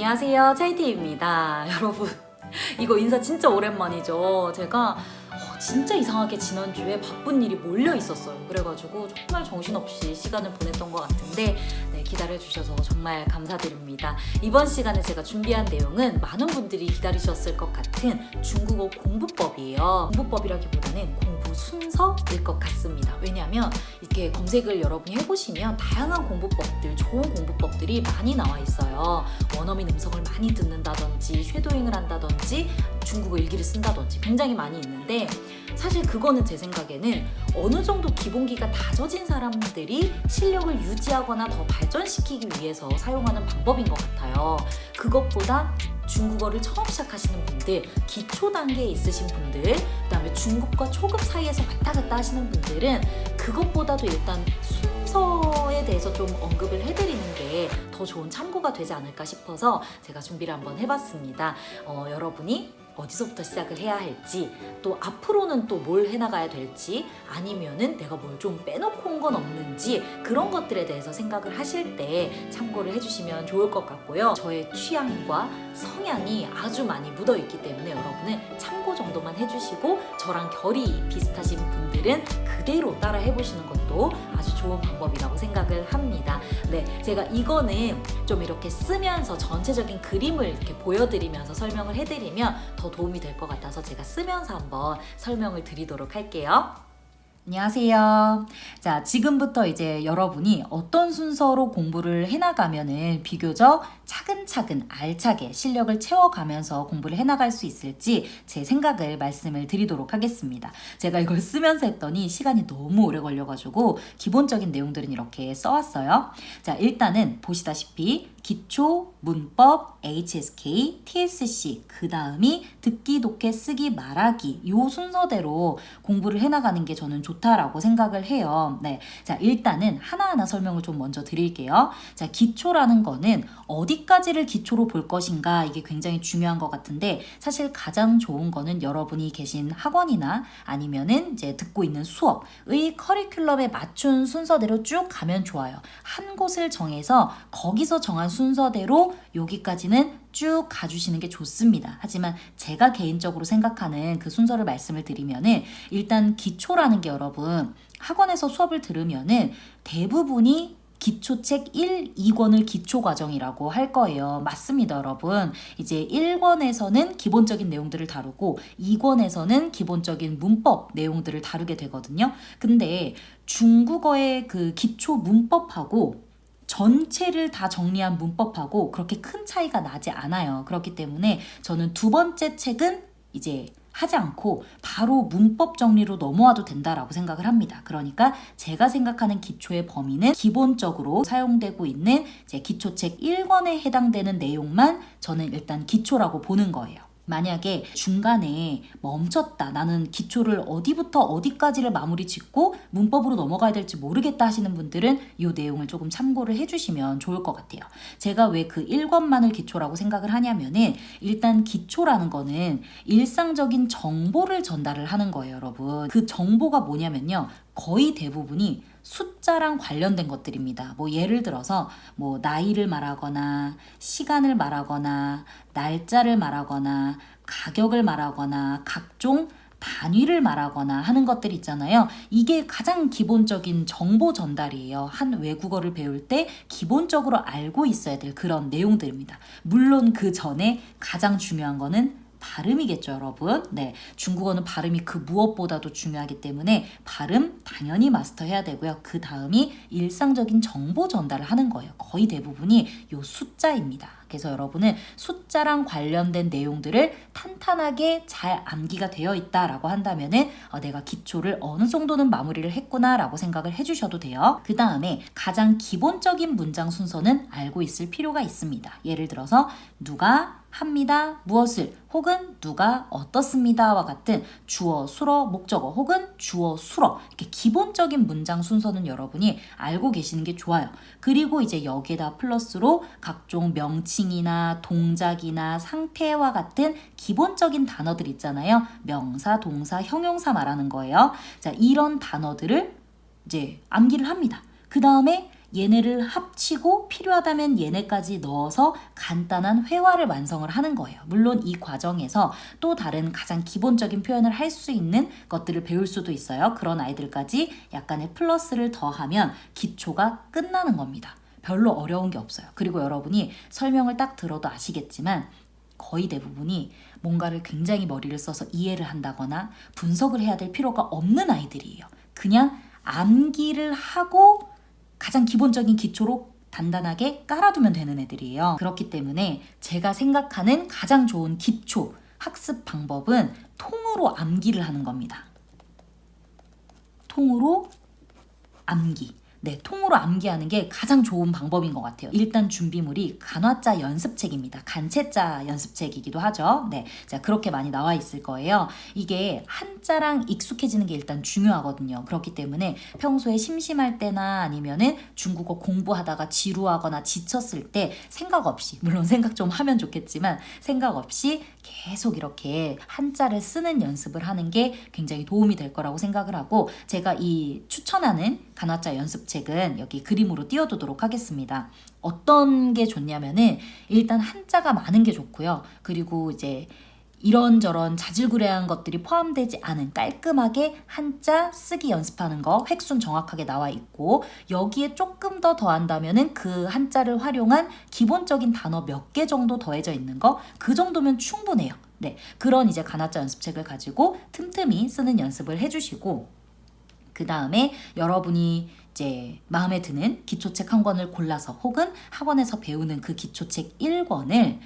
안녕하세요, 차이티입니다. 여러분, 이거 인사 진짜 오랜만이죠. 제가 진짜 이상하게 지난주에 바쁜 일이 몰려 있었어요. 그래가지고 정말 정신없이 시간을 보냈던 것 같은데 기다려주셔서 정말 감사드립니다. 이번 시간에 제가 준비한 내용은 많은 분들이 기다리셨을 것 같은 중국어 공부법이에요. 공부법이라기보다는 공부 순서일 것 같습니다. 왜냐하면 이렇게 검색을 여러분이 해보시면 다양한 공부법들, 좋은 공부법들이 많이 나와 있어요. 원어민 음성을 많이 듣는다든지 쉐도잉을 한다든지 중국어 일기를 쓴다든지 굉장히 많이 있는데 사실 그거는 제 생각에는 어느 정도 기본기가 다져진 사람들이 실력을 유지하거나 더 발전시키기 위해서 사용하는 방법인 것 같아요. 그것보다 중국어를 처음 시작하시는 분들, 기초 단계에 있으신 분들, 그다음에 중급과 초급 사이에서 왔다 갔다 하시는 분들은 그것보다도 일단 순서에 대해서 좀 언급을 해드리는 게 더 좋은 참고가 되지 않을까 싶어서 제가 준비를 한번 해봤습니다. 여러분이 어디서부터 시작을 해야 할지, 또 앞으로는 또 뭘 해나가야 될지, 아니면은 내가 뭘 좀 빼놓고 온 건 없는지 그런 것들에 대해서 생각을 하실 때 참고를 해주시면 좋을 것 같고요. 저의 취향과 성향이 아주 많이 묻어있기 때문에 여러분은 참고 정도만 해주시고 저랑 결이 비슷하신 분들은 그대로 따라 해보시는 것도 아주 좋은 방법이라고 생각을 합니다. 네, 제가 이거는 좀 이렇게 쓰면서 전체적인 그림을 이렇게 보여드리면서 설명을 해드리면 더 도움이 될 것 같아서 제가 쓰면서 한번 설명을 드리도록 할게요. 안녕하세요. 자, 지금부터 이제 여러분이 어떤 순서로 공부를 해나가면은 비교적 차근차근 알차게 실력을 채워가면서 공부를 해나갈 수 있을지 제 생각을 말씀을 드리도록 하겠습니다. 제가 이걸 쓰면서 했더니 시간이 너무 오래 걸려가지고 기본적인 내용들은 이렇게 써왔어요. 자, 일단은 보시다시피 기초, 문법, HSK, TSC, 그 다음이 듣기, 독해, 쓰기, 말하기 요 순서대로 공부를 해나가는 게 저는 좋다라고 생각을 해요. 네, 자, 일단은 하나하나 설명을 좀 먼저 드릴게요. 자, 기초라는 거는 어디까지를 기초로 볼 것인가 이게 굉장히 중요한 것 같은데 사실 가장 좋은 거는 여러분이 계신 학원이나 아니면은 이제 듣고 있는 수업의 커리큘럼에 맞춘 순서대로 쭉 가면 좋아요. 한 곳을 정해서 거기서 정한 순서대로 여기까지는 쭉 가주시는 게 좋습니다. 하지만 제가 개인적으로 생각하는 그 순서를 말씀을 드리면은 일단 기초라는 게 여러분 학원에서 수업을 들으면은 대부분이 기초책 1, 2권을 기초과정이라고 할 거예요. 맞습니다, 여러분. 이제 1권에서는 기본적인 내용들을 다루고 2권에서는 기본적인 문법 내용들을 다루게 되거든요. 근데 중국어의 그 기초 문법하고 전체를 다 정리한 문법하고 그렇게 큰 차이가 나지 않아요. 그렇기 때문에 저는 두 번째 책은 이제 하지 않고 바로 문법 정리로 넘어와도 된다라고 생각을 합니다. 그러니까 제가 생각하는 기초의 범위는 기본적으로 사용되고 있는 이제 기초책 1권에 해당되는 내용만 저는 일단 기초라고 보는 거예요. 만약에 중간에 멈췄다, 나는 기초를 어디부터 어디까지를 마무리 짓고 문법으로 넘어가야 될지 모르겠다 하시는 분들은 이 내용을 조금 참고를 해주시면 좋을 것 같아요. 제가 왜 그 1권만을 기초라고 생각을 하냐면은 일단 기초라는 거는 일상적인 정보를 전달을 하는 거예요, 여러분. 그 정보가 뭐냐면요. 거의 대부분이 숫자랑 관련된 것들입니다. 뭐 예를 들어서 뭐 나이를 말하거나 시간을 말하거나 날짜를 말하거나 가격을 말하거나 각종 단위를 말하거나 하는 것들 있잖아요. 이게 가장 기본적인 정보 전달이에요. 한 외국어를 배울 때 기본적으로 알고 있어야 될 그런 내용들입니다. 물론 그 전에 가장 중요한 거는 발음이겠죠, 여러분. 네, 중국어는 발음이 그 무엇보다도 중요하기 때문에 발음 당연히 마스터해야 되고요. 그 다음이 일상적인 정보 전달을 하는 거예요. 거의 대부분이 요 숫자입니다. 그래서 여러분은 숫자랑 관련된 내용들을 탄탄하게 잘 암기가 되어 있다라고 한다면은 내가 기초를 어느 정도는 마무리를 했구나라고 생각을 해주셔도 돼요. 그 다음에 가장 기본적인 문장 순서는 알고 있을 필요가 있습니다. 예를 들어서 누가 합니다, 무엇을, 혹은 누가 어떻습니다와 같은 주어, 수어, 목적어 혹은 주어, 수어 이렇게 기본적인 문장 순서는 여러분이 알고 계시는 게 좋아요. 그리고 이제 여기에다 플러스로 각종 명칭이나 동작이나 상태와 같은 기본적인 단어들 있잖아요. 명사, 동사, 형용사 말하는 거예요. 자, 이런 단어들을 이제 암기를 합니다. 그 다음에 얘네를 합치고 필요하다면 얘네까지 넣어서 간단한 회화를 완성을 하는 거예요. 물론 이 과정에서 또 다른 가장 기본적인 표현을 할 수 있는 것들을 배울 수도 있어요. 그런 아이들까지 약간의 플러스를 더하면 기초가 끝나는 겁니다. 별로 어려운 게 없어요. 그리고 여러분이 설명을 딱 들어도 아시겠지만 거의 대부분이 뭔가를 굉장히 머리를 써서 이해를 한다거나 분석을 해야 될 필요가 없는 아이들이에요. 그냥 암기를 하고 가장 기본적인 기초로 단단하게 깔아두면 되는 애들이에요. 그렇기 때문에 제가 생각하는 가장 좋은 기초 학습 방법은 통으로 암기를 하는 겁니다. 통으로 암기. 네, 통으로 암기하는 게 가장 좋은 방법인 것 같아요. 일단 준비물이 간화자 연습책입니다. 간체자 연습책이기도 하죠. 네, 자 그렇게 많이 나와 있을 거예요. 이게 한자랑 익숙해지는 게 일단 중요하거든요. 그렇기 때문에 평소에 심심할 때나 아니면은 중국어 공부하다가 지루하거나 지쳤을 때 생각 없이, 물론 생각 좀 하면 좋겠지만 생각 없이 계속 이렇게 한자를 쓰는 연습을 하는 게 굉장히 도움이 될 거라고 생각을 하고, 제가 이 추천하는 간화자 연습책은 여기 그림으로 띄워두도록 하겠습니다. 어떤 게 좋냐면은 일단 한자가 많은 게 좋고요. 그리고 이제 이런저런 자질구레한 것들이 포함되지 않은 깔끔하게 한자 쓰기 연습하는 거 획순 정확하게 나와 있고, 여기에 조금 더 더한다면은 그 한자를 활용한 기본적인 단어 몇 개 정도 더해져 있는 거, 그 정도면 충분해요. 네, 그런 이제 간화자 연습책을 가지고 틈틈이 쓰는 연습을 해주시고, 그 다음에 여러분이 이제 마음에 드는 기초책 한 권을 골라서, 혹은 학원에서 배우는 그 기초책 1권을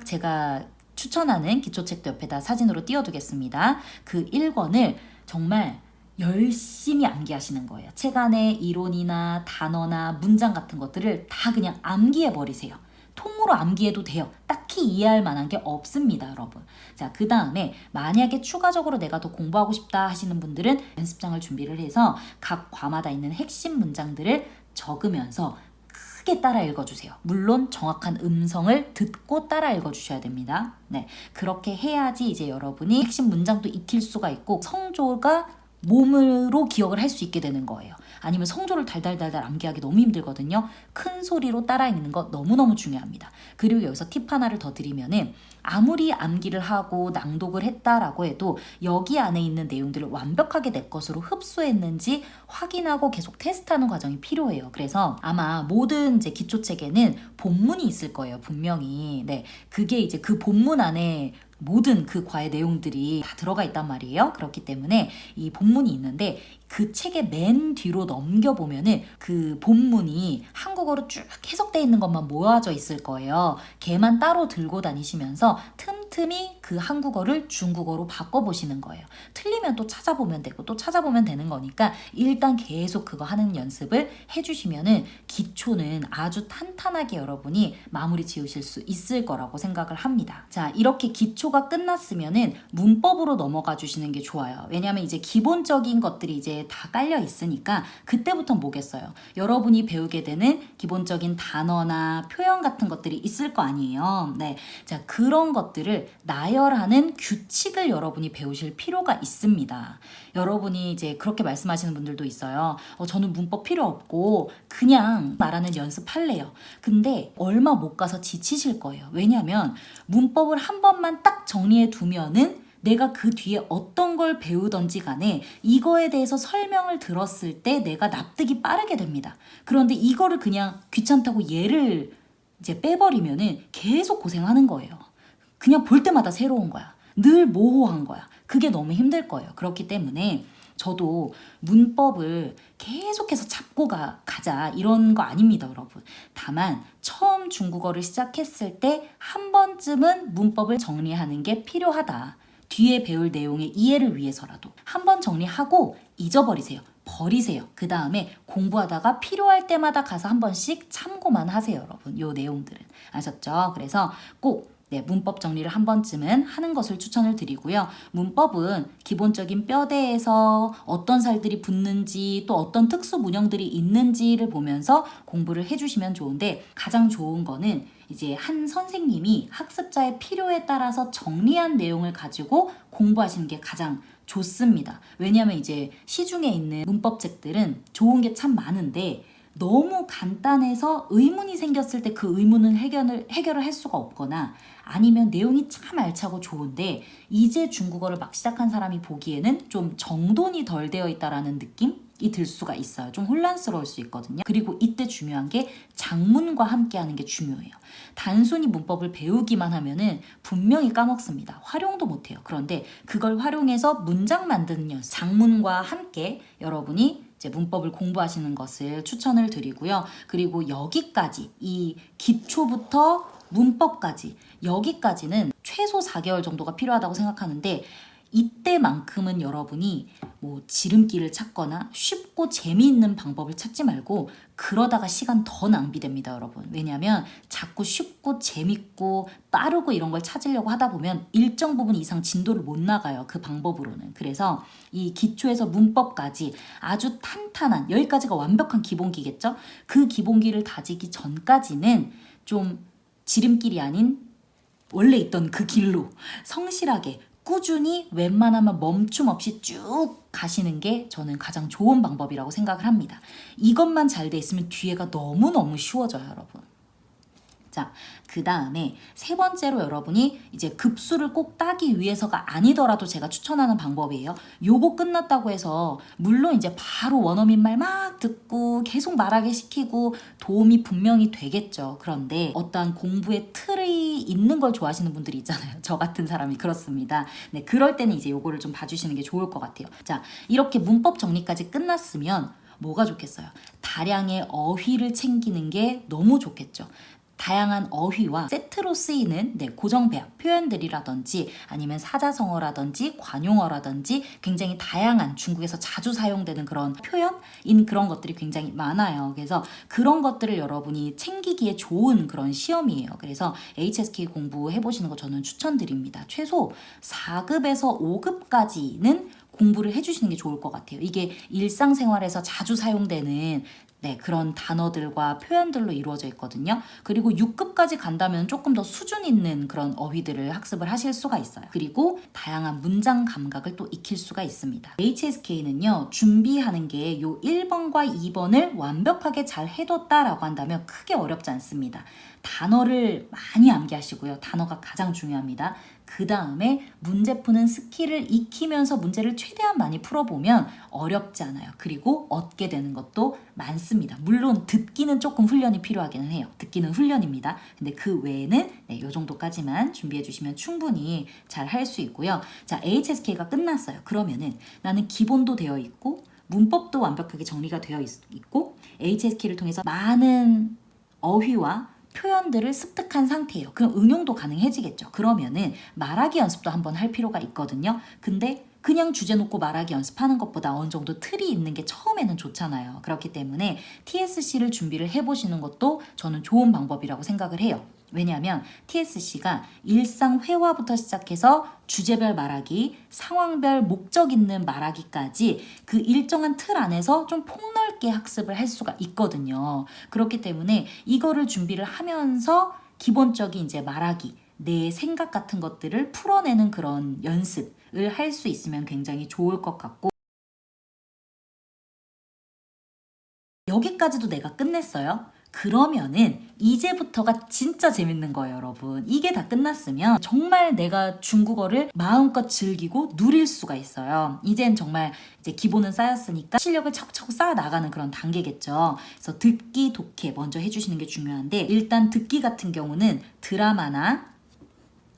제가 추천하는 기초책도 옆에다 사진으로 띄워두겠습니다. 그 1권을 정말 열심히 암기하시는 거예요. 책 안에 이론이나 단어나 문장 같은 것들을 다 그냥 암기해 버리세요. 통으로 암기해도 돼요. 딱히 이해할 만한 게 없습니다, 여러분. 자, 그 다음에 만약에 추가적으로 내가 더 공부하고 싶다 하시는 분들은 연습장을 준비를 해서 각 과마다 있는 핵심 문장들을 적으면서 크게 따라 읽어주세요. 물론 정확한 음성을 듣고 따라 읽어주셔야 됩니다. 네, 그렇게 해야지 이제 여러분이 핵심 문장도 익힐 수가 있고 성조가 몸으로 기억을 할 수 있게 되는 거예요. 아니면 성조를 달달달달 암기하기 너무 힘들거든요. 큰 소리로 따라 읽는 거 너무너무 중요합니다. 그리고 여기서 팁 하나를 더 드리면은, 아무리 암기를 하고 낭독을 했다라고 해도 여기 안에 있는 내용들을 완벽하게 내 것으로 흡수했는지 확인하고 계속 테스트하는 과정이 필요해요. 그래서 아마 모든 이제 기초책에는 본문이 있을 거예요, 분명히. 네, 그게 이제 그 본문 안에 모든 그 과의 내용들이 다 들어가 있단 말이에요. 그렇기 때문에 이 본문이 있는데 그 책의 맨 뒤로 넘겨보면은 그 본문이 한국어로 쭉 해석되어 있는 것만 모아져 있을 거예요. 걔만 따로 들고 다니시면서 틈틈이 그 한국어를 중국어로 바꿔보시는 거예요. 틀리면 또 찾아보면 되고 또 찾아보면 되는 거니까 일단 계속 그거 하는 연습을 해주시면은 기초는 아주 탄탄하게 여러분이 마무리 지으실 수 있을 거라고 생각을 합니다. 자, 이렇게 기초가 끝났으면은 문법으로 넘어가 주시는 게 좋아요. 왜냐하면 이제 기본적인 것들이 이제 다 깔려 있으니까 그때부터 뭐겠어요. 여러분이 배우게 되는 기본적인 단어나 표현 같은 것들이 있을 거 아니에요. 네, 자, 그런 것들을 나열하는 규칙을 여러분이 배우실 필요가 있습니다. 여러분이 이제 그렇게 말씀하시는 분들도 있어요. 저는 문법 필요 없고 그냥 말하는 연습할래요. 근데 얼마 못 가서 지치실 거예요. 왜냐하면 문법을 한 번만 딱 정리해 두면은 내가 그 뒤에 어떤 걸 배우던지 간에 이거에 대해서 설명을 들었을 때 내가 납득이 빠르게 됩니다. 그런데 이거를 그냥 귀찮다고 얘를 이제 빼버리면은 계속 고생하는 거예요. 그냥 볼 때마다 새로운 거야. 늘 모호한 거야. 그게 너무 힘들 거예요. 그렇기 때문에 저도 문법을 계속해서 잡고 가자 이런 거 아닙니다, 여러분. 다만 처음 중국어를 시작했을 때 한 번쯤은 문법을 정리하는 게 필요하다. 뒤에 배울 내용의 이해를 위해서라도 한 번 정리하고 잊어버리세요. 버리세요. 그 다음에 공부하다가 필요할 때마다 가서 한 번씩 참고만 하세요, 여러분. 요 내용들은. 아셨죠? 그래서 꼭 문법 정리를 한 번쯤은 하는 것을 추천을 드리고요. 문법은 기본적인 뼈대에서 어떤 살들이 붙는지 또 어떤 특수 문형들이 있는지를 보면서 공부를 해주시면 좋은데, 가장 좋은 거는 이제 한 선생님이 학습자의 필요에 따라서 정리한 내용을 가지고 공부하시는 게 가장 좋습니다. 왜냐하면 이제 시중에 있는 문법책들은 좋은 게 참 많은데 너무 간단해서 의문이 생겼을 때 그 의문은 해결을 할 수가 없거나 아니면 내용이 참 알차고 좋은데 이제 중국어를 막 시작한 사람이 보기에는 좀 정돈이 덜 되어 있다라는 느낌이 들 수가 있어요. 좀 혼란스러울 수 있거든요. 그리고 이때 중요한 게 장문과 함께 하는 게 중요해요. 단순히 문법을 배우기만 하면은 분명히 까먹습니다. 활용도 못해요. 그런데 그걸 활용해서 문장 만드는 연습, 장문과 함께 여러분이 이제 문법을 공부하시는 것을 추천을 드리고요. 그리고 여기까지 이 기초부터 문법까지 여기까지는 최소 4개월 정도가 필요하다고 생각하는데 이때만큼은 여러분이 뭐 지름길을 찾거나 쉽고 재미있는 방법을 찾지 말고 그러다가 시간 더 낭비됩니다, 여러분. 왜냐하면 자꾸 쉽고 재밌고 빠르고 이런 걸 찾으려고 하다 보면 일정 부분 이상 진도를 못 나가요, 그 방법으로는. 그래서 이 기초에서 문법까지 아주 탄탄한, 여기까지가 완벽한 기본기겠죠? 그 기본기를 다지기 전까지는 좀 지름길이 아닌 원래 있던 그 길로 성실하게 꾸준히 웬만하면 멈춤 없이 쭉 가시는 게 저는 가장 좋은 방법이라고 생각을 합니다. 이것만 잘 돼 있으면 뒤에가 너무너무 쉬워져요, 여러분. 자, 그 다음에 세 번째로 여러분이 이제 급수를 꼭 따기 위해서가 아니더라도 제가 추천하는 방법이에요. 요거 끝났다고 해서 물론 이제 바로 원어민 말 막 듣고 계속 말하게 시키고 도움이 분명히 되겠죠. 그런데 어떠한 공부의 틀이 있는 걸 좋아하시는 분들이 있잖아요. 저 같은 사람이 그렇습니다. 네, 그럴 때는 이제 요거를 좀 봐주시는 게 좋을 것 같아요. 자, 이렇게 문법 정리까지 끝났으면 뭐가 좋겠어요? 다량의 어휘를 챙기는 게 너무 좋겠죠. 다양한 어휘와 세트로 쓰이는 고정배합 표현들이라든지 아니면 사자성어라든지 관용어라든지 굉장히 다양한 중국에서 자주 사용되는 그런 표현인 그런 것들이 굉장히 많아요. 그래서 그런 것들을 여러분이 챙기기에 좋은 그런 시험이에요. 그래서 HSK 공부해 보시는 거 저는 추천드립니다. 최소 4급에서 5급까지는 공부를 해주시는 게 좋을 것 같아요. 이게 일상생활에서 자주 사용되는 그런 단어들과 표현들로 이루어져 있거든요. 그리고 6급까지 간다면 조금 더 수준 있는 그런 어휘들을 학습을 하실 수가 있어요. 그리고 다양한 문장 감각을 또 익힐 수가 있습니다. HSK는요, 준비하는 게 요 1번과 2번을 완벽하게 잘 해뒀다라고 한다면 크게 어렵지 않습니다. 단어를 많이 암기하시고요. 단어가 가장 중요합니다. 그 다음에 문제 푸는 스킬을 익히면서 문제를 최대한 많이 풀어보면 어렵지 않아요. 그리고 얻게 되는 것도 많습니다. 물론 듣기는 조금 훈련이 필요하기는 해요. 듣기는 훈련입니다. 근데 그 외에는 요 정도까지만 준비해 주시면 충분히 잘 할 수 있고요. 자, HSK가 끝났어요. 그러면은 나는 기본도 되어 있고 문법도 완벽하게 정리가 되어 있고 HSK를 통해서 많은 어휘와 표현들을 습득한 상태예요. 그럼 응용도 가능해지겠죠. 그러면은 말하기 연습도 한번 할 필요가 있거든요. 근데 그냥 주제 놓고 말하기 연습하는 것보다 어느 정도 틀이 있는 게 처음에는 좋잖아요. 그렇기 때문에 TSC를 준비를 해보시는 것도 저는 좋은 방법이라고 생각을 해요. 왜냐하면 TSC가 일상 회화부터 시작해서 주제별 말하기, 상황별 목적 있는 말하기까지 그 일정한 틀 안에서 좀 폭넓게 학습을 할 수가 있거든요. 그렇기 때문에 이거를 준비를 하면서 기본적인 이제 말하기, 내 생각 같은 것들을 풀어내는 그런 연습을 할 수 있으면 굉장히 좋을 것 같고, 여기까지도 내가 끝냈어요. 그러면은 이제부터가 진짜 재밌는 거예요, 여러분. 이게 다 끝났으면 정말 내가 중국어를 마음껏 즐기고 누릴 수가 있어요. 이젠 정말 이제 기본은 쌓였으니까 실력을 차곡차곡 쌓아 나가는 그런 단계겠죠. 그래서 듣기, 독해 먼저 해주시는 게 중요한데, 일단 듣기 같은 경우는 드라마나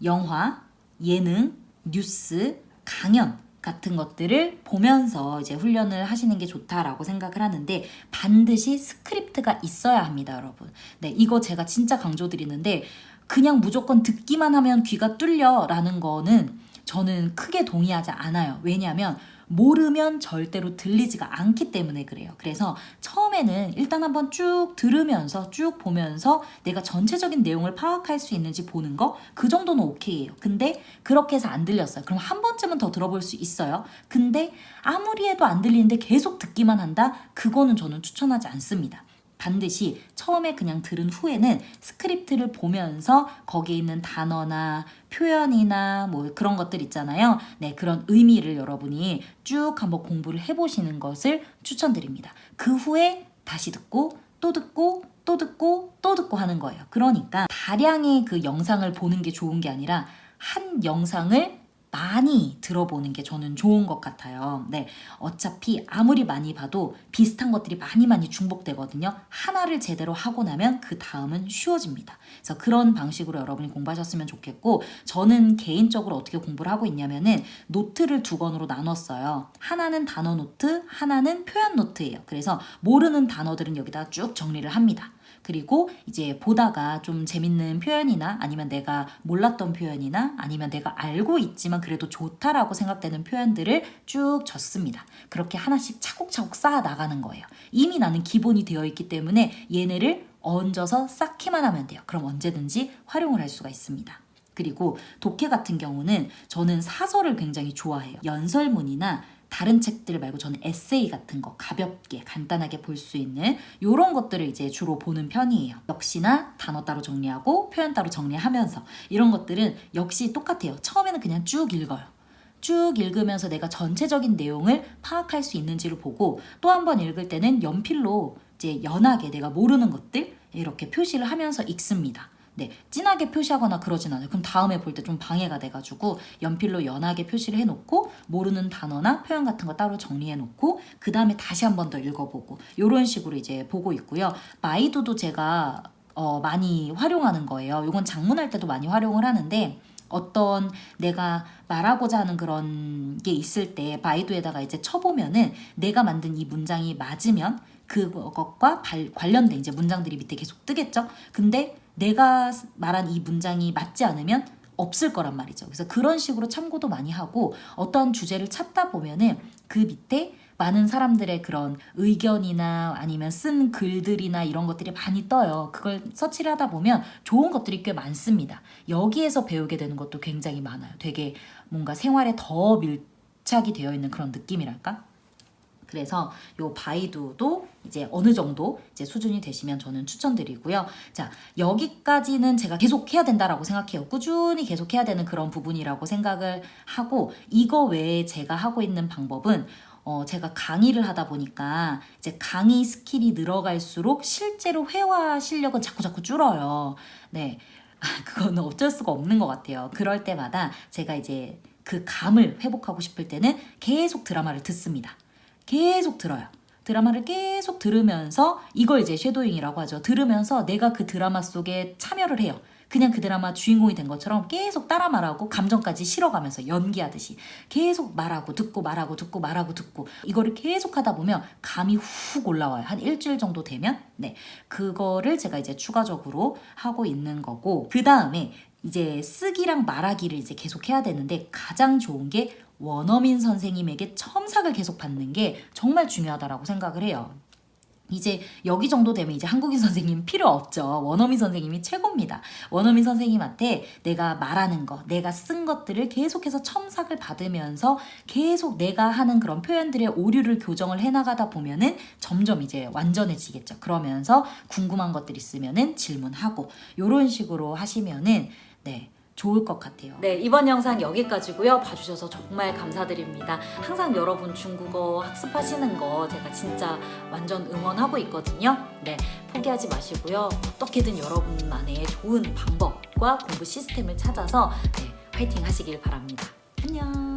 영화, 예능, 뉴스, 강연 같은 것들을 보면서 이제 훈련을 하시는 게 좋다라고 생각을 하는데, 반드시 스크립트가 있어야 합니다, 여러분. 네, 이거 제가 진짜 강조드리는데, 그냥 무조건 듣기만 하면 귀가 뚫려라는 거는 저는 크게 동의하지 않아요. 왜냐하면 모르면 절대로 들리지가 않기 때문에 그래요. 그래서 처음에는 일단 한번 쭉 들으면서 쭉 보면서 내가 전체적인 내용을 파악할 수 있는지 보는 거, 그 정도는 오케이예요. 근데 그렇게 해서 안 들렸어요. 그럼 한 번쯤은 더 들어볼 수 있어요. 근데 아무리 해도 안 들리는데 계속 듣기만 한다? 그거는 저는 추천하지 않습니다. 반드시 처음에 그냥 들은 후에는 스크립트를 보면서 거기에 있는 단어나 표현이나 뭐 그런 것들 있잖아요. 네, 그런 의미를 여러분이 쭉 한번 공부를 해보시는 것을 추천드립니다. 그 후에 다시 듣고 또 듣고 또 듣고 또 듣고 하는 거예요. 그러니까 다량의 그 영상을 보는 게 좋은 게 아니라 한 영상을 많이 들어보는 게 저는 좋은 것 같아요. 네, 어차피 아무리 많이 봐도 비슷한 것들이 많이 중복되거든요. 하나를 제대로 하고 나면 그 다음은 쉬워집니다. 그래서 그런 방식으로 여러분이 공부하셨으면 좋겠고, 저는 개인적으로 어떻게 공부를 하고 있냐면은 노트를 2권으로 나눴어요. 하나는 단어 노트, 하나는 표현 노트예요. 그래서 모르는 단어들은 여기다 쭉 정리를 합니다. 그리고 이제 보다가 좀 재밌는 표현이나 아니면 내가 몰랐던 표현이나 아니면 내가 알고 있지만 그래도 좋다라고 생각되는 표현들을 쭉 적습니다. 그렇게 하나씩 차곡차곡 쌓아 나가는 거예요. 이미 나는 기본이 되어 있기 때문에 얘네를 얹어서 쌓기만 하면 돼요. 그럼 언제든지 활용을 할 수가 있습니다. 그리고 독해 같은 경우는 저는 사설을 굉장히 좋아해요. 연설문이나 다른 책들 말고 저는 에세이 같은 거 가볍게 간단하게 볼 수 있는 이런 것들을 이제 주로 보는 편이에요. 역시나 단어 따로 정리하고 표현 따로 정리하면서 이런 것들은 역시 똑같아요. 처음에는 그냥 쭉 읽어요. 쭉 읽으면서 내가 전체적인 내용을 파악할 수 있는지를 보고 또 한 번 읽을 때는 연필로 이제 연하게 내가 모르는 것들 이렇게 표시를 하면서 읽습니다. 네, 진하게 표시하거나 그러진 않아요. 그럼 다음에 볼 때 좀 방해가 돼가지고 연필로 연하게 표시를 해놓고 모르는 단어나 표현 같은 거 따로 정리해놓고 그 다음에 다시 한 번 더 읽어보고 이런 식으로 이제 보고 있고요. 마이두도 제가 많이 활용하는 거예요. 이건 작문할 때도 많이 활용을 하는데 어떤 내가 말하고자 하는 그런 게 있을 때 바이두에다가 이제 쳐보면은 내가 만든 이 문장이 맞으면 그것과 관련된 이제 문장들이 밑에 계속 뜨겠죠. 근데 내가 말한 이 문장이 맞지 않으면 없을 거란 말이죠. 그래서 그런 식으로 참고도 많이 하고 어떤 주제를 찾다 보면은 그 밑에 많은 사람들의 그런 의견이나 아니면 쓴 글들이나 이런 것들이 많이 떠요. 그걸 서치를 하다 보면 좋은 것들이 꽤 많습니다. 여기에서 배우게 되는 것도 굉장히 많아요. 되게 뭔가 생활에 더 밀착이 되어 있는 그런 느낌이랄까? 그래서 요 바이두도 이제 어느 정도 이제 수준이 되시면 저는 추천드리고요. 자, 여기까지는 제가 계속 해야 된다라고 생각해요. 꾸준히 계속 해야 되는 그런 부분이라고 생각을 하고 이거 외에 제가 하고 있는 방법은 제가 강의를 하다 보니까 이제 강의 스킬이 늘어갈수록 실제로 회화 실력은 자꾸 줄어요. 네. 그거는 어쩔 수가 없는 것 같아요. 그럴 때마다 제가 이제 그 감을 회복하고 싶을 때는 계속 드라마를 듣습니다. 계속 들어요. 드라마를 계속 들으면서 이걸 이제 쉐도잉이라고 하죠. 들으면서 내가 그 드라마 속에 참여를 해요. 그냥 그 드라마 주인공이 된 것처럼 계속 따라 말하고 감정까지 실어가면서 연기하듯이 계속 말하고 듣고 말하고 듣고 말하고 듣고 이거를 계속 하다 보면 감이 훅 올라와요. 한 일주일 정도 되면 네, 그거를 제가 이제 추가적으로 하고 있는 거고 그 다음에 이제 쓰기랑 말하기를 이제 계속 해야 되는데 가장 좋은 게 원어민 선생님에게 첨삭을 계속 받는 게 정말 중요하다라고 생각을 해요. 이제 여기 정도 되면 이제 한국인 선생님 필요 없죠. 원어민 선생님이 최고입니다. 원어민 선생님한테 내가 말하는 거, 내가 쓴 것들을 계속해서 첨삭을 받으면서 계속 내가 하는 그런 표현들의 오류를 교정을 해나가다 보면은 점점 이제 완전해지겠죠. 그러면서 궁금한 것들 있으면은 질문하고 이런 식으로 하시면은 네. 좋을 것 같아요. 네, 이번 영상 여기까지고요. 봐주셔서 정말 감사드립니다. 항상 여러분 중국어 학습하시는 거 제가 진짜 완전 응원하고 있거든요. 네, 포기하지 마시고요. 어떻게든 여러분만의 좋은 방법과 공부 시스템을 찾아서 네, 화이팅 하시길 바랍니다. 안녕.